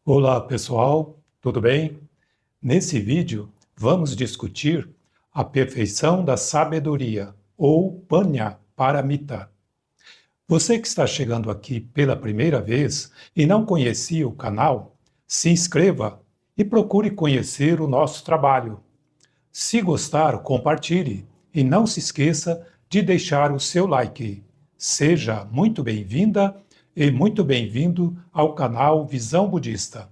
Olá pessoal, tudo bem? Nesse vídeo vamos discutir a perfeição da sabedoria ou Panya Paramita. Você que está chegando aqui pela primeira vez e não conhecia o canal, se inscreva e procure conhecer o nosso trabalho. Se gostar, compartilhe e não se esqueça de deixar o seu like. Seja muito bem-vinda e muito bem-vindo ao canal Visão Budista.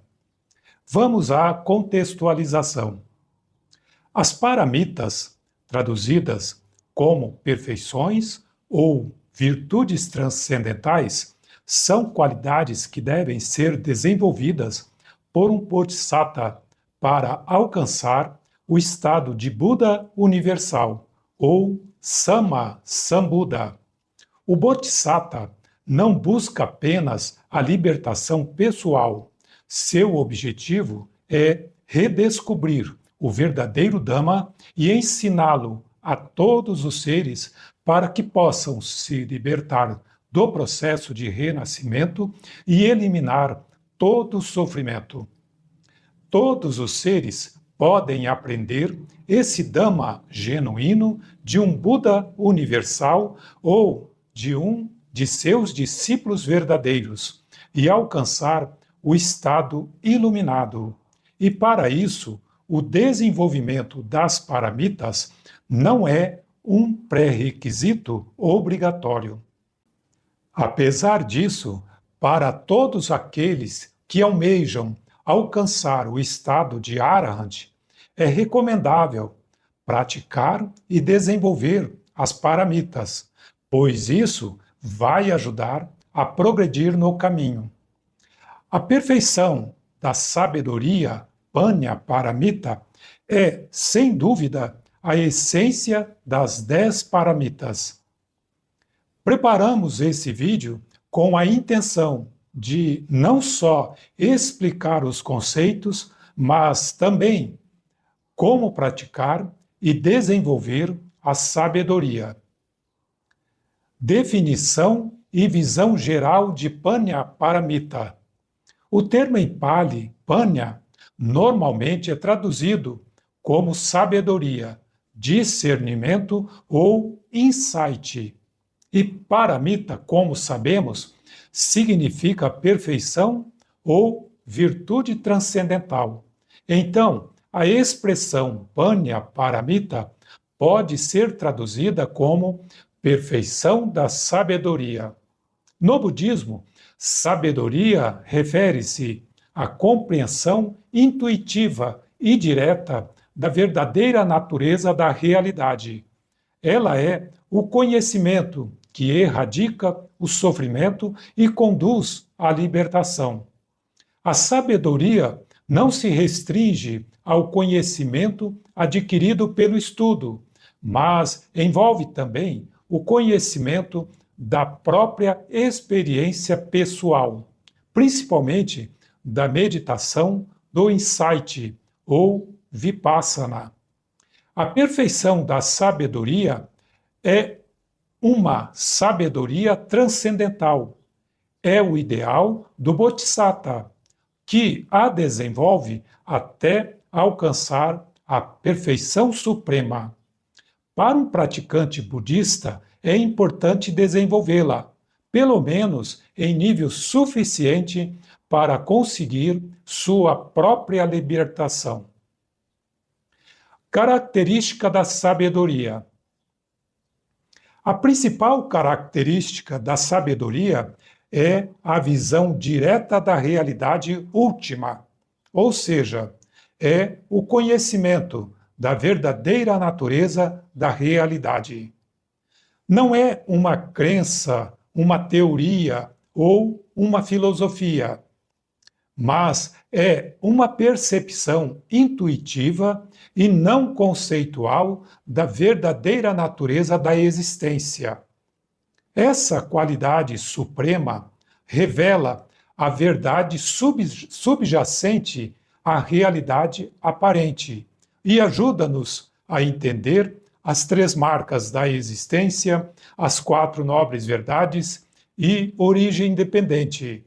Vamos à contextualização. As paramitas, traduzidas como perfeições ou virtudes transcendentais, são qualidades que devem ser desenvolvidas por um Bodhisattva para alcançar o estado de Buda universal, ou Sama Sambuddha. O Bodhisattva não busca apenas a libertação pessoal. Seu objetivo é redescobrir o verdadeiro Dhamma e ensiná-lo a todos os seres para que possam se libertar do processo de renascimento e eliminar todo o sofrimento. Todos os seres podem aprender esse Dhamma genuíno de um Buda universal ou de um de seus discípulos verdadeiros e alcançar o estado iluminado. E para isso, o desenvolvimento das paramitas não é um pré-requisito obrigatório. Apesar disso, para todos aqueles que almejam alcançar o estado de Arahant, é recomendável praticar e desenvolver as paramitas, pois isso vai ajudar a progredir no caminho. A perfeição da sabedoria Panya Paramita é, sem dúvida, a essência das 10 paramitas. Preparamos esse vídeo com a intenção de não só explicar os conceitos, mas também como praticar e desenvolver a sabedoria. Definição e visão geral de Panya Paramita. O termo em Pali, Panya, normalmente é traduzido como sabedoria, discernimento ou insight. E Paramita, como sabemos, significa perfeição ou virtude transcendental. Então, a expressão Panya Paramita pode ser traduzida como perfeição da sabedoria. No budismo, sabedoria refere-se à compreensão intuitiva e direta da verdadeira natureza da realidade. Ela é o conhecimento que erradica o sofrimento e conduz à libertação. A sabedoria não se restringe ao conhecimento adquirido pelo estudo, mas envolve também o conhecimento da própria experiência pessoal, principalmente da meditação do insight ou vipassana. A perfeição da sabedoria é uma sabedoria transcendental. É o ideal do Bodhisattva, que a desenvolve até alcançar a perfeição suprema. Para um praticante budista, é importante desenvolvê-la, pelo menos em nível suficiente para conseguir sua própria libertação. Característica da sabedoria. A principal característica da sabedoria é a visão direta da realidade última, ou seja, é o conhecimento da verdadeira natureza da realidade. Não é uma crença, uma teoria ou uma filosofia, mas é uma percepção intuitiva e não conceitual da verdadeira natureza da existência. Essa qualidade suprema revela a verdade subjacente à realidade aparente e ajuda-nos a entender as 3 marcas da existência, as 4 nobres verdades e origem independente.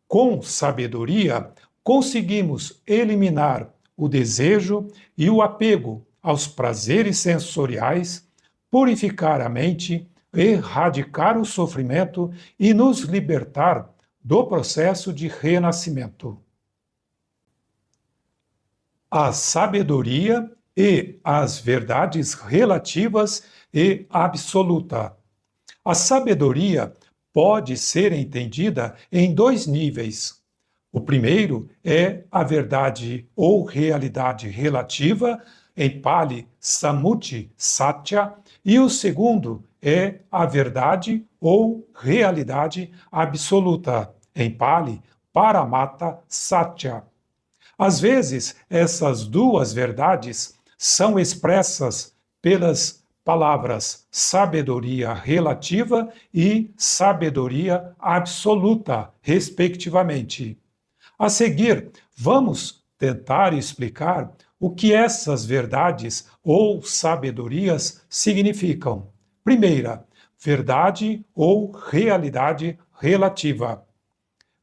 Com sabedoria, conseguimos eliminar o desejo e o apego aos prazeres sensoriais, purificar a mente, erradicar o sofrimento e nos libertar do processo de renascimento. A sabedoria e as verdades relativas e absoluta. A sabedoria pode ser entendida em dois níveis. O primeiro é a verdade ou realidade relativa, em Pali, Sammuti Satya, e o segundo é a verdade ou realidade absoluta, em Pali, Paramatta Satya. Às vezes, essas duas verdades são expressas pelas palavras sabedoria relativa e sabedoria absoluta, respectivamente. A seguir, vamos tentar explicar o que essas verdades ou sabedorias significam. Primeira, verdade ou realidade relativa.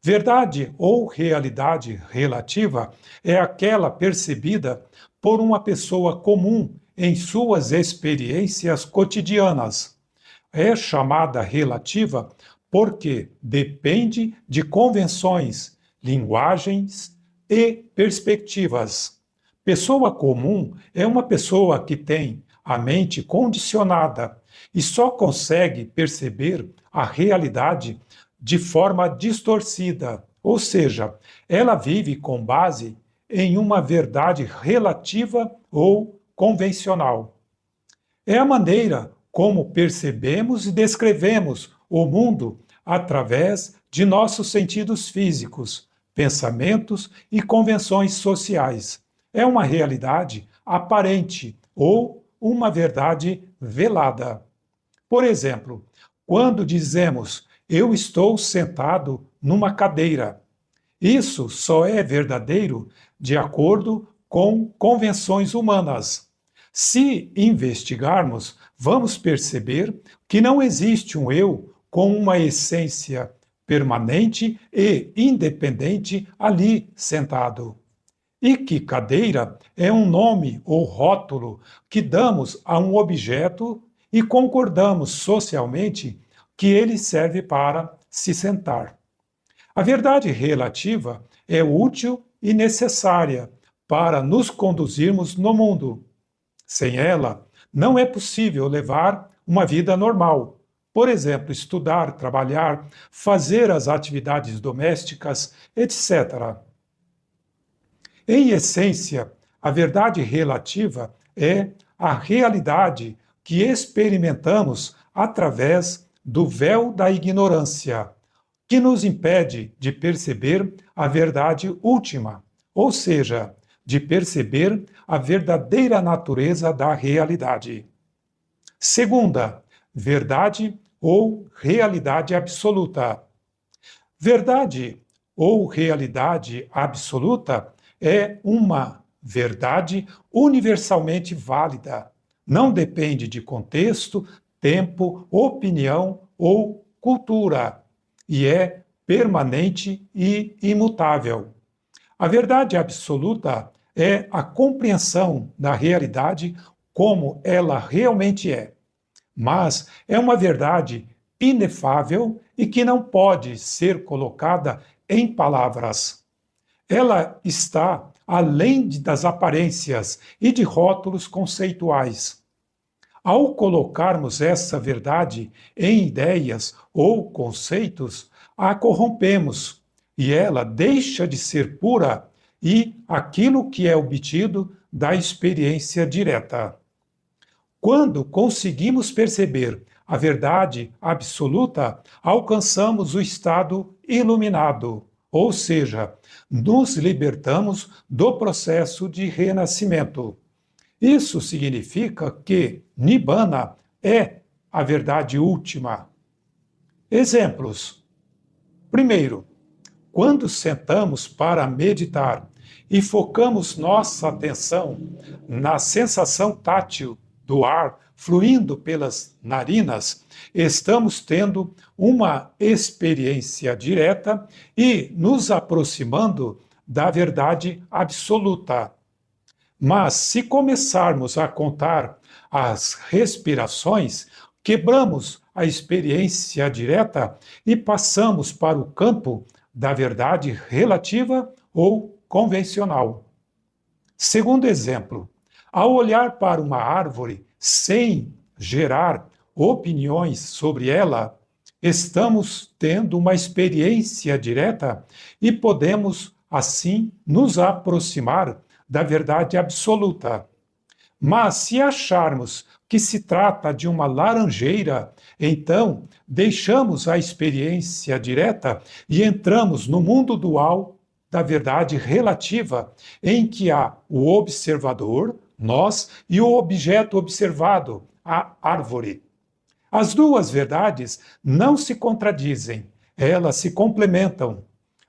Verdade ou realidade relativa é aquela percebida por uma pessoa comum em suas experiências cotidianas. É chamada relativa porque depende de convenções, linguagens e perspectivas. Pessoa comum é uma pessoa que tem a mente condicionada e só consegue perceber a realidade de forma distorcida, ou seja, ela vive com base em uma verdade relativa ou convencional. É a maneira como percebemos e descrevemos o mundo através de nossos sentidos físicos, pensamentos e convenções sociais. É uma realidade aparente ou uma verdade velada. Por exemplo, quando dizemos eu estou sentado numa cadeira, isso só é verdadeiro de acordo com convenções humanas. Se investigarmos, vamos perceber que não existe um eu com uma essência permanente e independente ali sentado. E que cadeira é um nome ou rótulo que damos a um objeto e concordamos socialmente que ele serve para se sentar. A verdade relativa é útil e necessária para nos conduzirmos no mundo. Sem ela, não é possível levar uma vida normal. Por exemplo, estudar, trabalhar, fazer as atividades domésticas, etc. Em essência, a verdade relativa é a realidade que experimentamos através do véu da ignorância, que nos impede de perceber a verdade última, ou seja, de perceber a verdadeira natureza da realidade. Segunda, verdade ou realidade absoluta. Verdade ou realidade absoluta é uma verdade universalmente válida. Não depende de contexto, tempo, opinião ou cultura, e é permanente e imutável. A verdade absoluta é a compreensão da realidade como ela realmente é, mas é uma verdade inefável e que não pode ser colocada em palavras. Ela está além das aparências e de rótulos conceituais. Ao colocarmos essa verdade em ideias ou conceitos, a corrompemos e ela deixa de ser pura e aquilo que é obtido da experiência direta. Quando conseguimos perceber a verdade absoluta, alcançamos o estado iluminado, ou seja, nos libertamos do processo de renascimento. Isso significa que Nibbana é a verdade última. Exemplos. Primeiro, quando sentamos para meditar e focamos nossa atenção na sensação tátil do ar fluindo pelas narinas, estamos tendo uma experiência direta e nos aproximando da verdade absoluta. Mas se começarmos a contar as respirações, quebramos a experiência direta e passamos para o campo da verdade relativa ou convencional. Segundo exemplo, ao olhar para uma árvore sem gerar opiniões sobre ela, estamos tendo uma experiência direta e podemos, assim, nos aproximar da verdade absoluta. Mas se acharmos que se trata de uma laranjeira, então deixamos a experiência direta e entramos no mundo dual da verdade relativa, em que há o observador, nós, e o objeto observado, a árvore. As duas verdades não se contradizem, elas se complementam.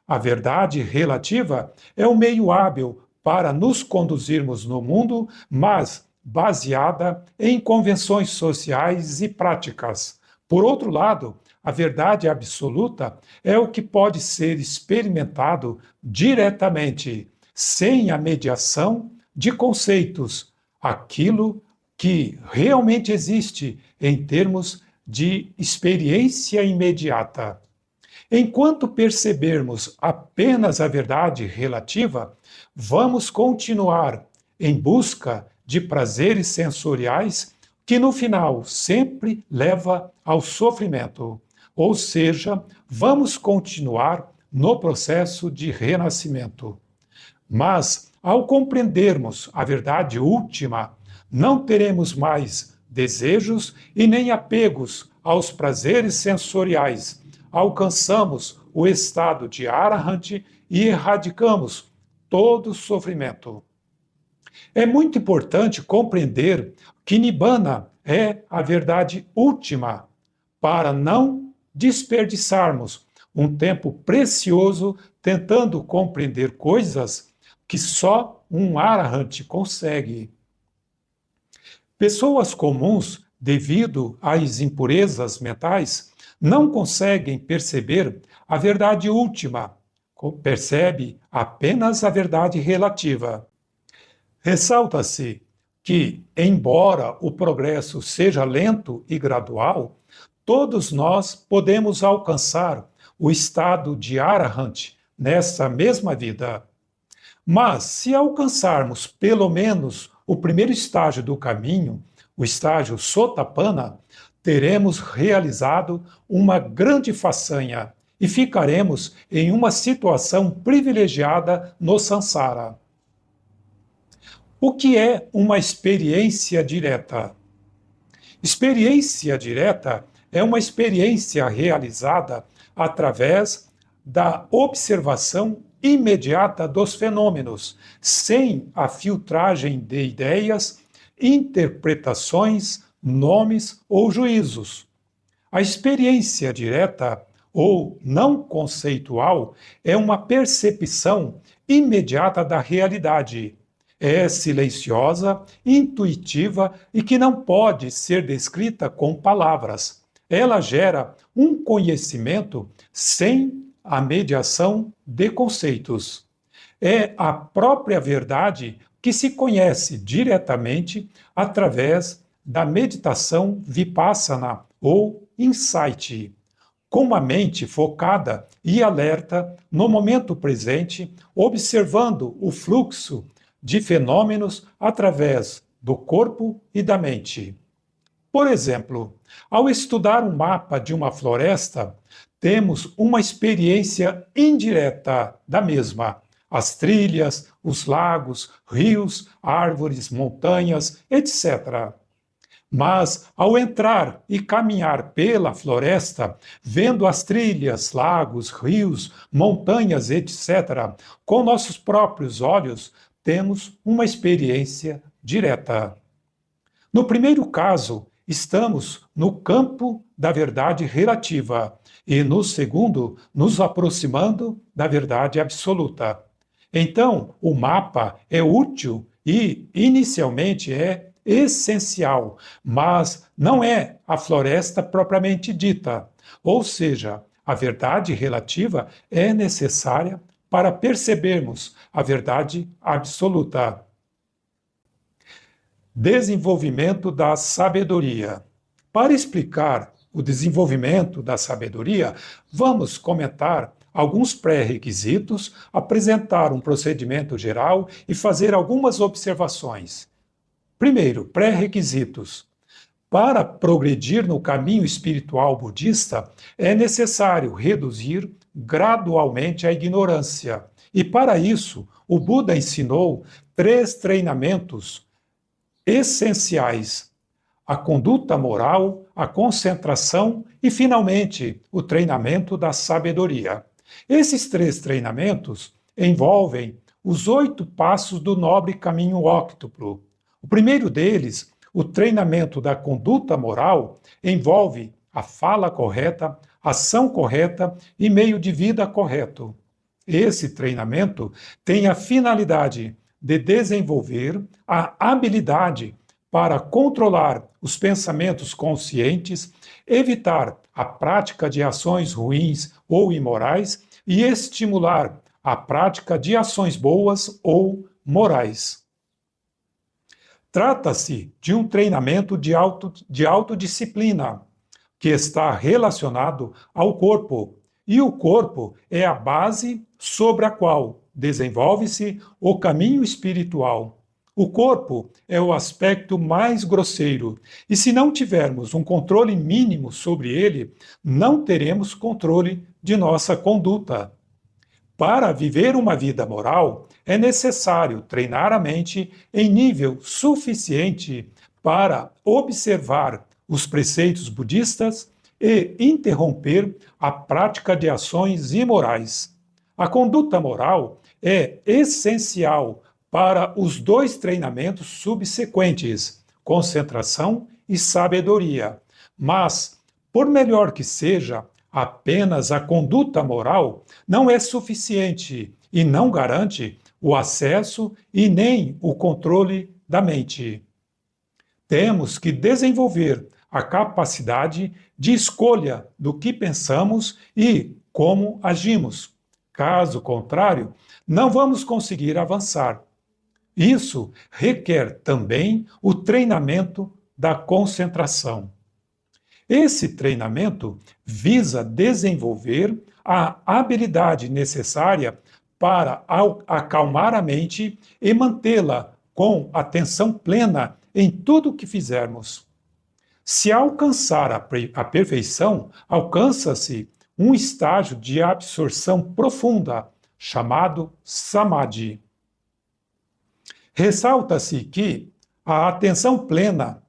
A verdade relativa é um meio hábil para nos conduzirmos no mundo, mas baseada em convenções sociais e práticas. Por outro lado, a verdade absoluta é o que pode ser experimentado diretamente, sem a mediação de conceitos, aquilo que realmente existe em termos de experiência imediata. Enquanto percebermos apenas a verdade relativa, vamos continuar em busca de prazeres sensoriais que no final sempre leva ao sofrimento. Ou seja, vamos continuar no processo de renascimento. Mas, ao compreendermos a verdade última, não teremos mais desejos e nem apegos aos prazeres sensoriais. Alcançamos o estado de Arahant e erradicamos todo o sofrimento. É muito importante compreender que Nibbana é a verdade última, para não desperdiçarmos um tempo precioso tentando compreender coisas que só um Arahant consegue. Pessoas comuns, devido às impurezas mentais, não conseguem perceber a verdade última, percebe apenas a verdade relativa. Ressalta-se que, embora o progresso seja lento e gradual, todos nós podemos alcançar o estado de Arahant nessa mesma vida. Mas, se alcançarmos pelo menos o primeiro estágio do caminho, o estágio Sotapanna, teremos realizado uma grande façanha e ficaremos em uma situação privilegiada no Sansara. O que é uma experiência direta? Experiência direta é uma experiência realizada através da observação imediata dos fenômenos, sem a filtragem de ideias, interpretações, nomes ou juízos. A experiência direta ou não conceitual é uma percepção imediata da realidade. É silenciosa, intuitiva e que não pode ser descrita com palavras. Ela gera um conhecimento sem a mediação de conceitos. É a própria verdade que se conhece diretamente através da meditação vipassana ou insight. Com a mente focada e alerta no momento presente, observando o fluxo de fenômenos através do corpo e da mente. Por exemplo, ao estudar um mapa de uma floresta, temos uma experiência indireta da mesma. As trilhas, os lagos, rios, árvores, montanhas, etc. Mas, ao entrar e caminhar pela floresta, vendo as trilhas, lagos, rios, montanhas, etc., com nossos próprios olhos, temos uma experiência direta. No primeiro caso, estamos no campo da verdade relativa e, no segundo, nos aproximando da verdade absoluta. Então, o mapa é útil e, inicialmente, é essencial, mas não é a floresta propriamente dita. Ou seja, a verdade relativa é necessária para percebermos a verdade absoluta. Desenvolvimento da sabedoria. Para explicar o desenvolvimento da sabedoria, vamos comentar alguns pré-requisitos, apresentar um procedimento geral e fazer algumas observações. Primeiro, pré-requisitos. Para progredir no caminho espiritual budista, é necessário reduzir gradualmente a ignorância. E para isso, o Buda ensinou 3 treinamentos essenciais: a conduta moral, a concentração e, finalmente, o treinamento da sabedoria. Esses 3 treinamentos envolvem os 8 passos do nobre caminho óctuplo. O primeiro deles, o treinamento da conduta moral, envolve a fala correta, ação correta e meio de vida correto. Esse treinamento tem a finalidade de desenvolver a habilidade para controlar os pensamentos conscientes, evitar a prática de ações ruins ou imorais e estimular a prática de ações boas ou morais. Trata-se de um treinamento de autodisciplina, que está relacionado ao corpo, e o corpo é a base sobre a qual desenvolve-se o caminho espiritual. O corpo é o aspecto mais grosseiro, e se não tivermos um controle mínimo sobre ele, não teremos controle de nossa conduta. Para viver uma vida moral, é necessário treinar a mente em nível suficiente para observar os preceitos budistas e interromper a prática de ações imorais. A conduta moral é essencial para os 2 treinamentos subsequentes, concentração e sabedoria. Mas, por melhor que seja, apenas a conduta moral não é suficiente e não garante o acesso e nem o controle da mente. Temos que desenvolver a capacidade de escolha do que pensamos e como agimos. Caso contrário, não vamos conseguir avançar. Isso requer também o treinamento da concentração. Esse treinamento visa desenvolver a habilidade necessária para acalmar a mente e mantê-la com atenção plena em tudo o que fizermos. Se alcançar a perfeição, alcança-se um estágio de absorção profunda, chamado samadhi. Ressalta-se que a atenção plena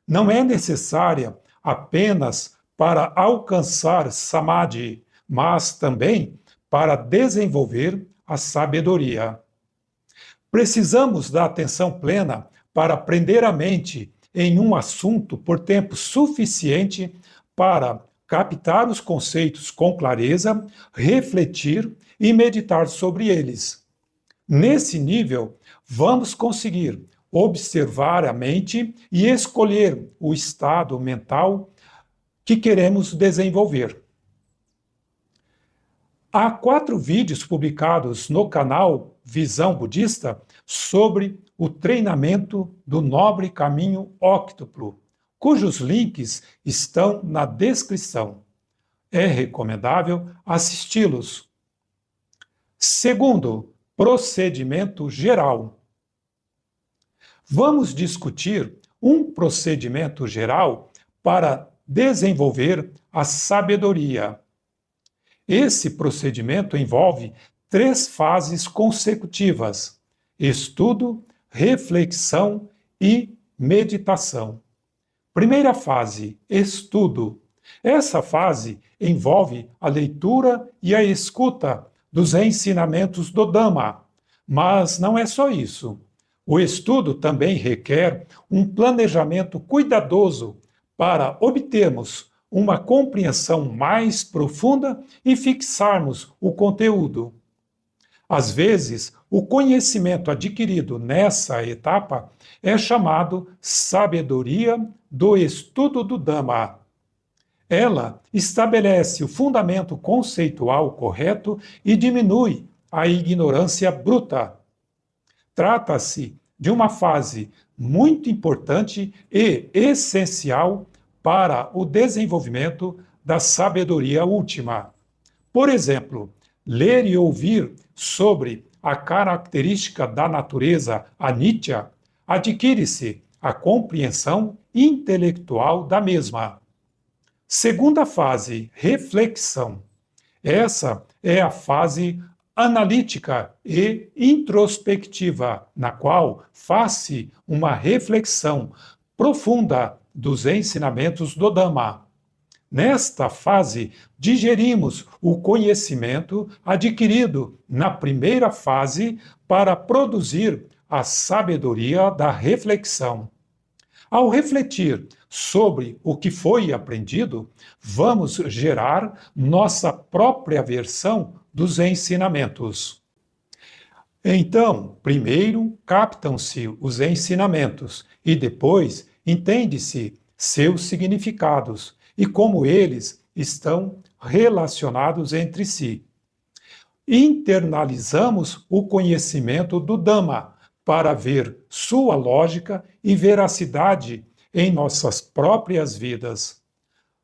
não é necessária apenas para alcançar samadhi, mas também para desenvolver a sabedoria. Precisamos da atenção plena para prender a mente em um assunto por tempo suficiente para captar os conceitos com clareza, refletir e meditar sobre eles. Nesse nível, vamos conseguir observar a mente e escolher o estado mental que queremos desenvolver. Há 4 vídeos publicados no canal Visão Budista sobre o treinamento do nobre caminho óctuplo, cujos links estão na descrição. É recomendável assisti-los. Segundo, procedimento geral. Vamos discutir um procedimento geral para desenvolver a sabedoria. Esse procedimento envolve 3 fases consecutivas: estudo, reflexão e meditação. Primeira fase, estudo. Essa fase envolve a leitura e a escuta dos ensinamentos do Dhamma. Mas não é só isso. O estudo também requer um planejamento cuidadoso para obtermos uma compreensão mais profunda e fixarmos o conteúdo. Às vezes, o conhecimento adquirido nessa etapa é chamado sabedoria do estudo do Dhamma. Ela estabelece o fundamento conceitual correto e diminui a ignorância bruta. Trata-se de uma fase muito importante e essencial para o desenvolvimento da sabedoria última. Por exemplo, ler e ouvir sobre a característica da natureza anitya, adquire-se a compreensão intelectual da mesma. Segunda fase, reflexão. Essa é a fase analítica e introspectiva, na qual faz-se uma reflexão profunda dos ensinamentos do Dhamma. Nesta fase, digerimos o conhecimento adquirido na primeira fase para produzir a sabedoria da reflexão. Ao refletir sobre o que foi aprendido, vamos gerar nossa própria versão dos ensinamentos. Então, primeiro captam-se os ensinamentos e depois entende-se seus significados e como eles estão relacionados entre si. Internalizamos o conhecimento do Dhamma para ver sua lógica e veracidade em nossas próprias vidas.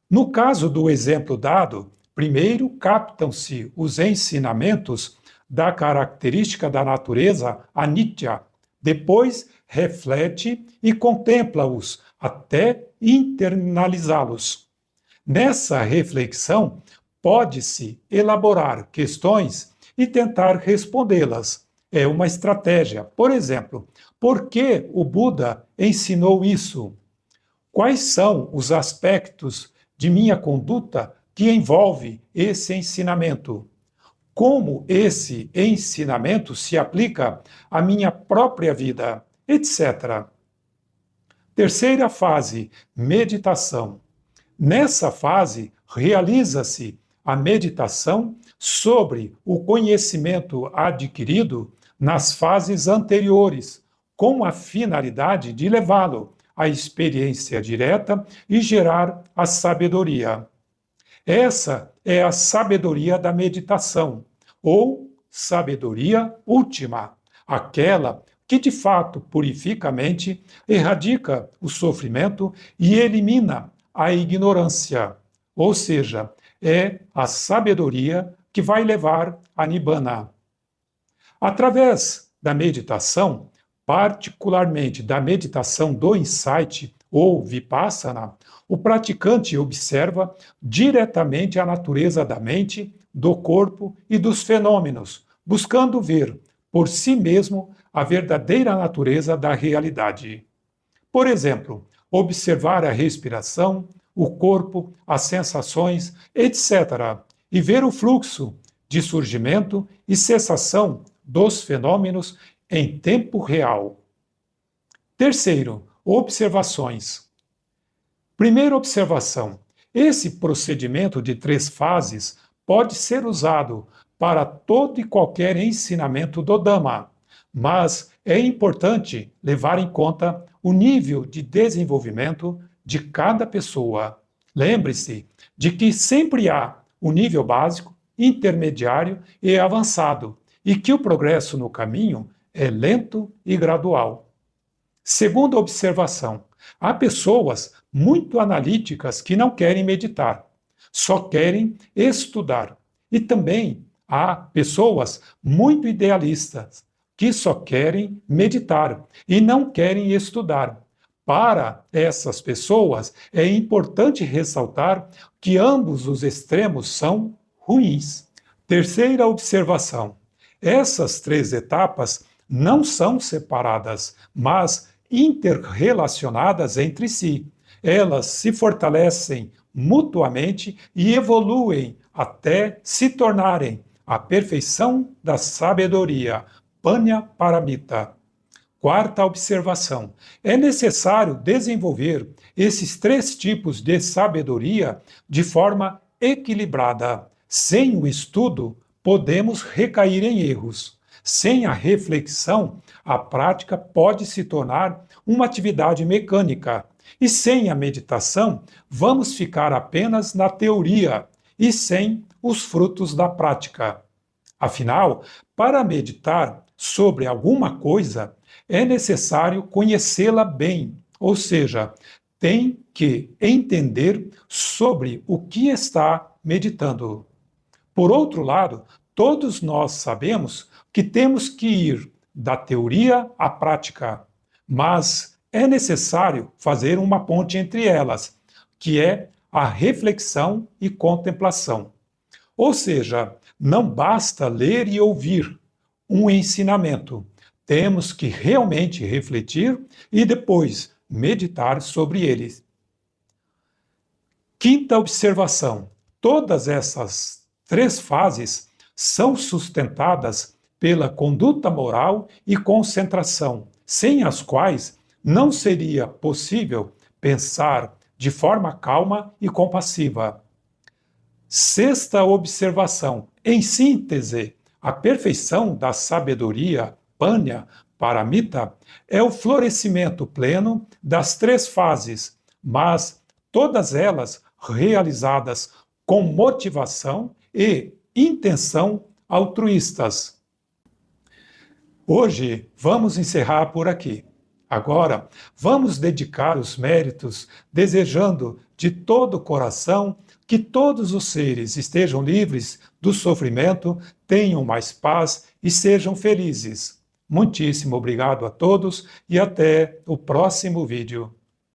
No caso do exemplo dado, primeiro captam-se os ensinamentos da característica da natureza anitya, depois reflete e contempla-os até internalizá-los. Nessa reflexão, pode-se elaborar questões e tentar respondê-las. É uma estratégia. Por exemplo, por que o Buda ensinou isso? Quais são os aspectos de minha conduta que envolve esse ensinamento? Como esse ensinamento se aplica à minha própria vida, etc. Terceira fase, meditação. Nessa fase, realiza-se a meditação sobre o conhecimento adquirido nas fases anteriores, com a finalidade de levá-lo à experiência direta e gerar a sabedoria. Essa é a sabedoria da meditação, ou sabedoria última, aquela que de fato purifica a mente, erradica o sofrimento e elimina a ignorância, ou seja, é a sabedoria que vai levar a Nibbana. Através da meditação, particularmente da meditação do insight ou vipassana, o praticante observa diretamente a natureza da mente, do corpo e dos fenômenos, buscando ver por si mesmo a verdadeira natureza da realidade. Por exemplo, observar a respiração, o corpo, as sensações, etc., e ver o fluxo de surgimento e cessação dos fenômenos em tempo real. Terceiro, observações. Primeira observação. Esse procedimento de 3 fases pode ser usado para todo e qualquer ensinamento do Dhamma, mas é importante levar em conta o nível de desenvolvimento de cada pessoa. Lembre-se de que sempre há o nível básico, intermediário e avançado, e que o progresso no caminho é lento e gradual. Segunda observação: há pessoas muito analíticas que não querem meditar, só querem estudar. E também há pessoas muito idealistas que só querem meditar e não querem estudar. Para essas pessoas, é importante ressaltar que ambos os extremos são ruins. Terceira observação: essas 3 etapas não são separadas, mas interrelacionadas entre si. Elas se fortalecem mutuamente e evoluem até se tornarem a perfeição da sabedoria, Panya Paramita. Quarta observação: é necessário desenvolver esses 3 tipos de sabedoria de forma equilibrada. Sem o estudo, podemos recair em erros. Sem a reflexão, a prática pode se tornar uma atividade mecânica. E sem a meditação, vamos ficar apenas na teoria e sem os frutos da prática. Afinal, para meditar sobre alguma coisa, é necessário conhecê-la bem, ou seja, tem que entender sobre o que está meditando. Por outro lado, todos nós sabemos que temos que ir da teoria à prática, mas é necessário fazer uma ponte entre elas, que é a reflexão e contemplação. Ou seja, não basta ler e ouvir um ensinamento. Temos que realmente refletir e depois meditar sobre eles. Quinta observação: todas essas 3 fases são sustentadas pela conduta moral e concentração, sem as quais não seria possível pensar de forma calma e compassiva. Sexta observação: em síntese, a perfeição da sabedoria, Panya, Paramita, é o florescimento pleno das 3 fases, mas todas elas realizadas com motivação e intenção altruístas. Hoje vamos encerrar por aqui. Agora, vamos dedicar os méritos, desejando de todo o coração que todos os seres estejam livres do sofrimento, tenham mais paz e sejam felizes. Muitíssimo obrigado a todos e até o próximo vídeo.